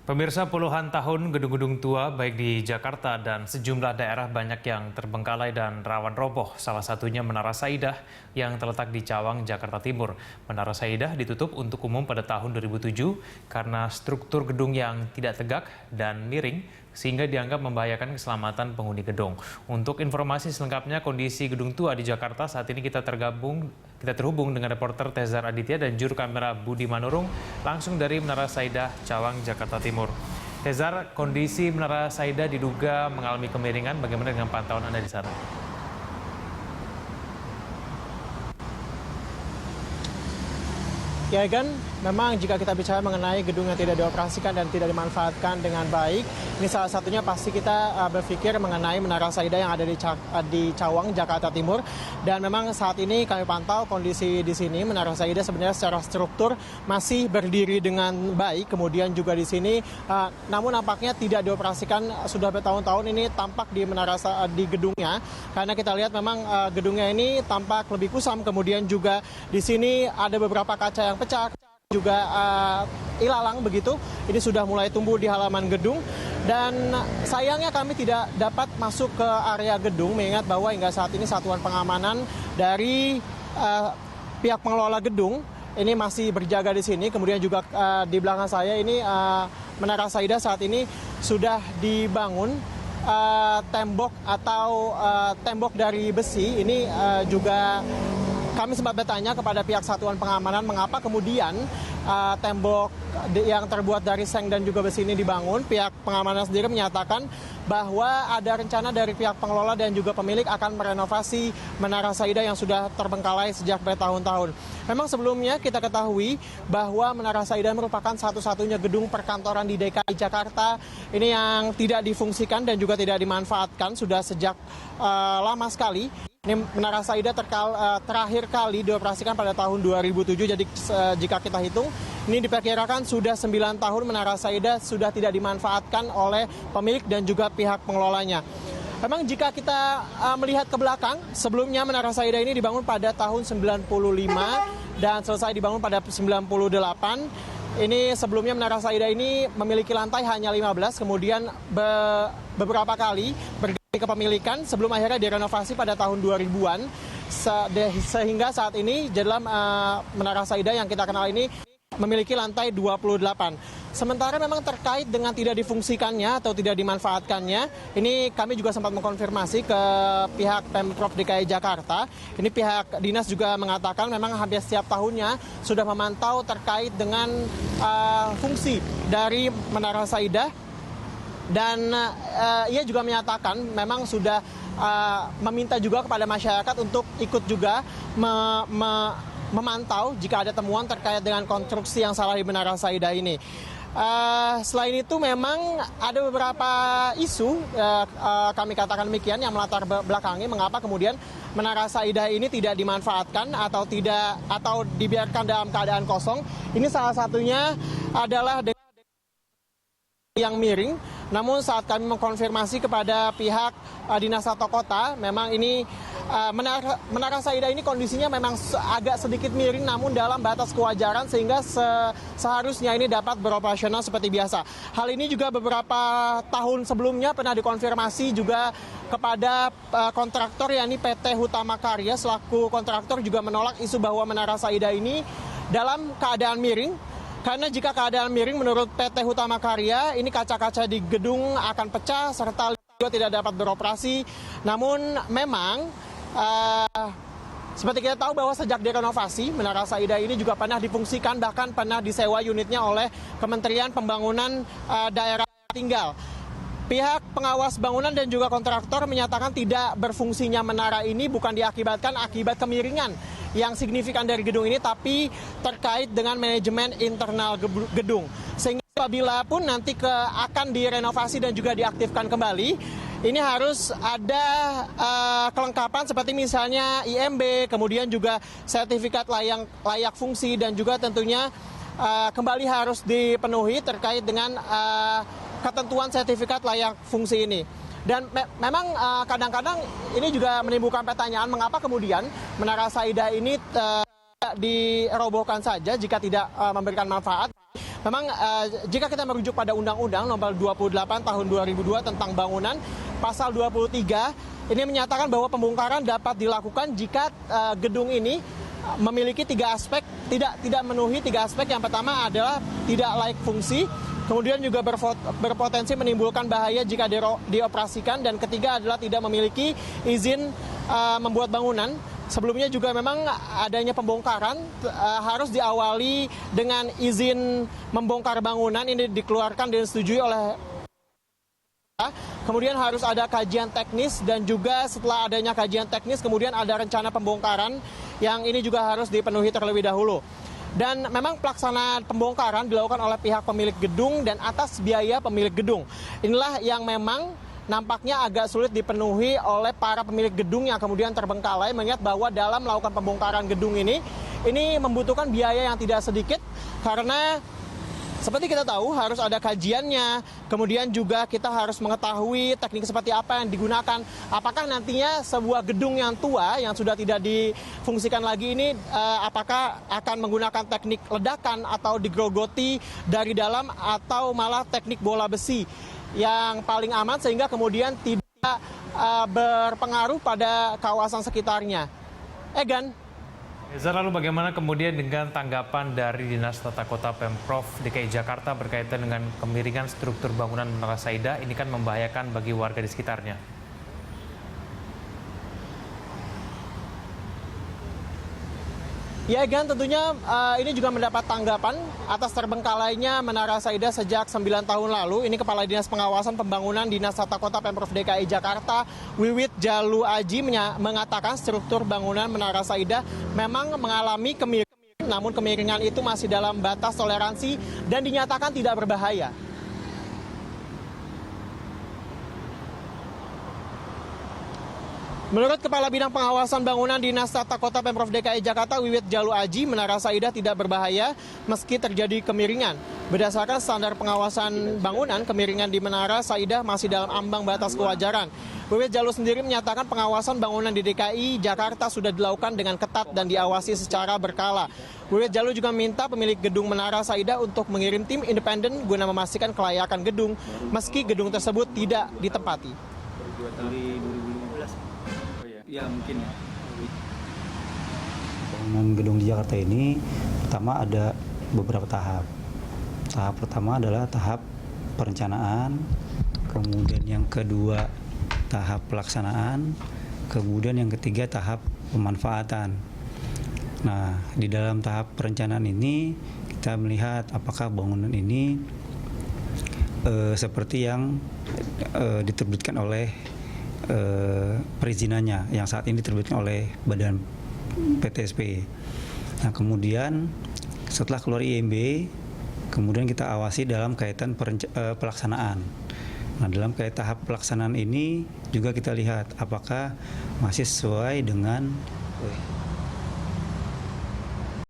Pemirsa, puluhan tahun gedung-gedung tua baik di Jakarta dan sejumlah daerah banyak yang terbengkalai dan rawan roboh. Salah satunya Menara Saidah yang terletak di Cawang, Jakarta Timur. Menara Saidah ditutup untuk umum pada tahun 2007 karena struktur gedung yang tidak tegak dan miring sehingga dianggap membahayakan keselamatan penghuni gedung. Untuk informasi selengkapnya kondisi gedung tua di Jakarta saat ini kita terhubung dengan reporter Tezar Aditya dan juru kamera Budi Manurung langsung dari Menara Saidah, Cawang, Jakarta Timur. Tezar, kondisi Menara Saidah diduga mengalami kemiringan. Bagaimana dengan pantauan Anda di sana? Ya kan, memang jika kita bicara mengenai gedung yang tidak dioperasikan dan tidak dimanfaatkan dengan baik, ini salah satunya pasti kita berpikir mengenai Menara Saidah yang ada di Cawang, Jakarta Timur. Dan memang saat ini kami pantau kondisi di sini, Menara Saidah sebenarnya secara struktur masih berdiri dengan baik. Kemudian juga di sini, namun nampaknya tidak dioperasikan sudah bertahun-tahun ini tampak di gedungnya. Karena kita lihat memang gedungnya ini tampak lebih kusam. Kemudian juga di sini ada beberapa kaca yang pecah, juga ilalang begitu. Ini sudah mulai tumbuh di halaman gedung dan sayangnya kami tidak dapat masuk ke area gedung, mengingat bahwa hingga saat ini satuan pengamanan dari pihak pengelola gedung ini masih berjaga di sini. Kemudian juga di belakang saya ini Menara Saidah saat ini sudah dibangun tembok atau tembok dari besi. Ini juga kami sempat bertanya kepada pihak satuan pengamanan mengapa kemudian tembok yang terbuat dari seng dan juga besi ini dibangun. Pihak pengamanan sendiri menyatakan bahwa ada rencana dari pihak pengelola dan juga pemilik akan merenovasi Menara Saidah yang sudah terbengkalai sejak bertahun-tahun. Memang sebelumnya kita ketahui bahwa Menara Saidah merupakan satu-satunya gedung perkantoran di DKI Jakarta ini yang tidak difungsikan dan juga tidak dimanfaatkan sudah sejak lama sekali. Ini Menara Saidah terakhir kali dioperasikan pada tahun 2007, jadi jika kita hitung, ini diperkirakan sudah 9 tahun Menara Saidah sudah tidak dimanfaatkan oleh pemilik dan juga pihak pengelolanya. Memang jika kita melihat ke belakang, sebelumnya Menara Saidah ini dibangun pada tahun 95 dan selesai dibangun pada 98. Ini sebelumnya Menara Saidah ini memiliki lantai hanya 15, kemudian beberapa kali kepemilikan sebelum akhirnya direnovasi pada tahun 2000-an sehingga saat ini dalam Menara Saidah yang kita kenal ini memiliki lantai 28. Sementara memang terkait dengan tidak difungsikannya atau tidak dimanfaatkannya, ini kami juga sempat mengkonfirmasi ke pihak Pemprov DKI Jakarta. Ini pihak dinas juga mengatakan memang hampir setiap tahunnya sudah memantau terkait dengan fungsi dari Menara Saidah. Dan ia juga menyatakan memang sudah meminta juga kepada masyarakat untuk ikut juga memantau jika ada temuan terkait dengan konstruksi yang salah di Menara Saidah ini. Selain itu memang ada beberapa isu, kami katakan demikian, yang melatar belakangi mengapa kemudian Menara Saidah ini tidak dimanfaatkan atau dibiarkan dalam keadaan kosong. Ini salah satunya adalah yang miring. Namun saat kami mengkonfirmasi kepada pihak Dinas Tata Kota, memang ini Menara Saidah ini kondisinya memang agak sedikit miring namun dalam batas kewajaran sehingga seharusnya ini dapat beroperasional seperti biasa. Hal ini juga beberapa tahun sebelumnya pernah dikonfirmasi juga kepada kontraktor, yakni PT Hutama Karya. Selaku kontraktor juga menolak isu bahwa Menara Saidah ini dalam keadaan miring. Karena jika keadaan miring menurut PT Hutama Karya, ini kaca-kaca di gedung akan pecah serta juga tidak dapat beroperasi. Namun memang seperti kita tahu bahwa sejak direnovasi, Menara Saidah ini juga pernah difungsikan, bahkan pernah disewa unitnya oleh Kementerian Pembangunan Daerah Tinggal. Pihak pengawas bangunan dan juga kontraktor menyatakan tidak berfungsinya menara ini bukan diakibatkan akibat kemiringan yang signifikan dari gedung ini, tapi terkait dengan manajemen internal gedung. Sehingga apabila pun nanti akan direnovasi dan juga diaktifkan kembali, ini harus ada kelengkapan seperti misalnya IMB, kemudian juga sertifikat layak fungsi dan juga tentunya kembali harus dipenuhi terkait dengan ketentuan sertifikat layak fungsi ini. Dan memang kadang-kadang ini juga menimbulkan pertanyaan mengapa kemudian Menara Saidah ini dirobohkan saja jika tidak memberikan manfaat. Memang jika kita merujuk pada Undang-Undang Nomor 28 Tahun 2002 tentang bangunan, pasal 23 ini menyatakan bahwa pembongkaran dapat dilakukan jika gedung ini memiliki 3 aspek, tidak memenuhi 3 aspek. Yang pertama adalah tidak layak fungsi, kemudian juga berpotensi menimbulkan bahaya jika dioperasikan, dan ketiga adalah tidak memiliki izin membuat bangunan. Sebelumnya juga memang adanya pembongkaran harus diawali dengan izin membongkar bangunan, ini dikeluarkan dan disetujui oleh. Kemudian harus ada kajian teknis, dan juga setelah adanya kajian teknis kemudian ada rencana pembongkaran yang ini juga harus dipenuhi terlebih dahulu. Dan memang pelaksanaan pembongkaran dilakukan oleh pihak pemilik gedung dan atas biaya pemilik gedung. Inilah yang memang nampaknya agak sulit dipenuhi oleh para pemilik gedung yang kemudian terbengkalai, mengingat bahwa dalam melakukan pembongkaran gedung ini membutuhkan biaya yang tidak sedikit, karena seperti kita tahu harus ada kajiannya, kemudian juga kita harus mengetahui teknik seperti apa yang digunakan. Apakah nantinya sebuah gedung yang tua yang sudah tidak difungsikan lagi ini apakah akan menggunakan teknik ledakan atau digrogoti dari dalam, atau malah teknik bola besi yang paling aman sehingga kemudian tidak berpengaruh pada kawasan sekitarnya. Egan. Reza, lalu bagaimana kemudian dengan tanggapan dari Dinas Tata Kota Pemprov DKI Jakarta berkaitan dengan kemiringan struktur bangunan Menara Saida? Ini kan membahayakan bagi warga di sekitarnya. Ya, Egan, tentunya ini juga mendapat tanggapan atas terbengkalainya Menara Saida sejak 9 tahun lalu. Ini Kepala Dinas Pengawasan Pembangunan Dinas Tata Kota Pemprov DKI Jakarta, Wiwit Jalu Aji, mengatakan struktur bangunan Menara Saida memang mengalami kemiringan, namun kemiringan itu masih dalam batas toleransi dan dinyatakan tidak berbahaya. Menurut Kepala Bidang Pengawasan Bangunan Dinas Tata Kota Pemprov DKI Jakarta, Wiwit Jalu Aji, Menara Saida tidak berbahaya meski terjadi kemiringan. Berdasarkan standar pengawasan bangunan, kemiringan di Menara Saida masih dalam ambang batas kewajaran. Wiwit Jalu sendiri menyatakan pengawasan bangunan di DKI Jakarta sudah dilakukan dengan ketat dan diawasi secara berkala. Wiwit Jalu juga meminta pemilik gedung Menara Saida untuk mengirim tim independen guna memastikan kelayakan gedung meski gedung tersebut tidak ditempati. Ya mungkin ya. Bangunan gedung di Jakarta ini pertama ada beberapa tahap. Tahap pertama adalah tahap perencanaan, kemudian yang kedua tahap pelaksanaan, kemudian yang ketiga tahap pemanfaatan. Nah, di dalam tahap perencanaan ini kita melihat apakah bangunan ini seperti yang diterbitkan oleh perizinannya yang saat ini diterbitkan oleh Badan PTSP. Nah, kemudian setelah keluar IMB, kemudian kita awasi dalam kaitan pelaksanaan. Nah, dalam kaitan tahap pelaksanaan ini juga kita lihat apakah masih sesuai dengan